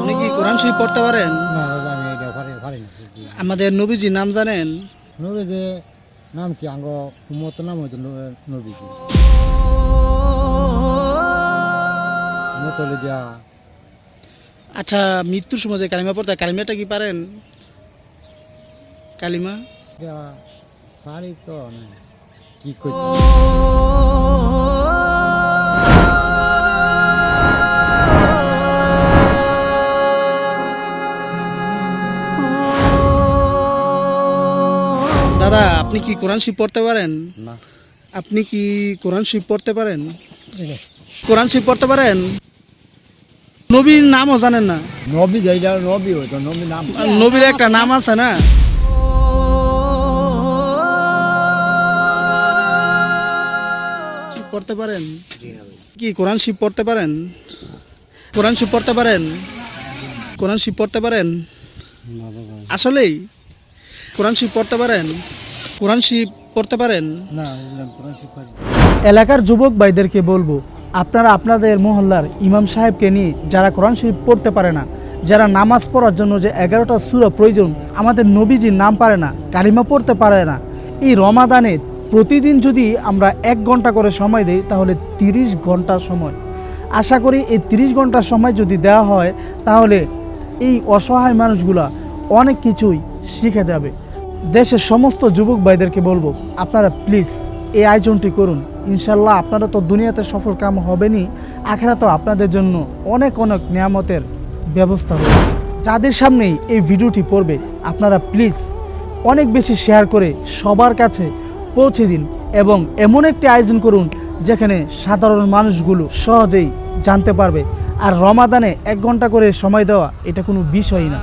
আপনি কি কোরআন শরীফ পড়তে পারেন? না দাদা, আমি এটা পারি না। আমাদের নবীজির নাম জানেন? নবীজি নাম কি? আঙ্গ উম্মতের নাম হইতো নবীজি। উম্মত হইলো গিয়া আচ্ছা, মৃত্যুর সময় যে কালিমা পড়তে হয়, কালিমাটা কি পারেন? কালিমা গিয়া পারি তো না, কি করতে দাদা, আপনি কি কোরআন শরীফ পড়তে পারেন? না। আপনি কি কোরআন শরীফ পড়তে পারেন? কোরআন শরীফ পড়তে পারেন? নবীর নামও জানেন না? নবী যাইলা নবী হইতো, নবী নাম নবীর একটা নাম আছে না? শরীফ পড়তে পারেন? কি কোরআন শরীফ পড়তে পারেন? কোরআন শরীফ পড়তে পারেন? কোরআন শরীফ পড়তে পারেন? আসলেই কোরআন শরীফ পড়তে পারেন? কোরআন শরীফ পড়তে পারেন? না, কোরআন শরীফ পারি। এলাকার যুবক ভাইদেরকে বলবো, আপনারা আপনাদের মহল্লার ইমাম সাহেবকে নিয়ে, যারা কোরআন শরীফ পড়তে পারে না, যারা নামাজ পড়ার জন্য যে 11টা সূরা প্রয়োজন, আমাদের নবীজির নাম পারে না, কালিমা পড়তে পারে না, এই রমাদানে প্রতিদিন যদি আমরা 1 ঘন্টা করে সময় দেই, তাহলে 30 ঘন্টা সময়। আশা করি এই 30 ঘন্টা সময় যদি দেওয়া হয়, তাহলে এই অসহায় মানুষগুলা অনেক কিছুই শিখে যাবে। দেশের সমস্ত যুবক ভাইদেরকে বলবো, আপনারা প্লিজ এই আয়োজনটি করুন। ইনশাল্লাহ আপনারা তো দুনিয়াতে সফল কাম হবেনই, আখিরাতেও আপনাদের জন্য অনেক অনেক নিয়ামতের ব্যবস্থা রয়েছে। যাদের সামনেই এই ভিডিওটি পড়বে, আপনারা প্লিজ অনেক বেশি শেয়ার করে সবার কাছে পৌঁছে দিন এবং এমন একটি আয়োজন করুন যেখানে সাধারণ মানুষগুলো সহজেই জানতে পারবে। আর রমাদানে 1 ঘন্টা করে সময় দেওয়া এটা কোনো বিষয়ই না।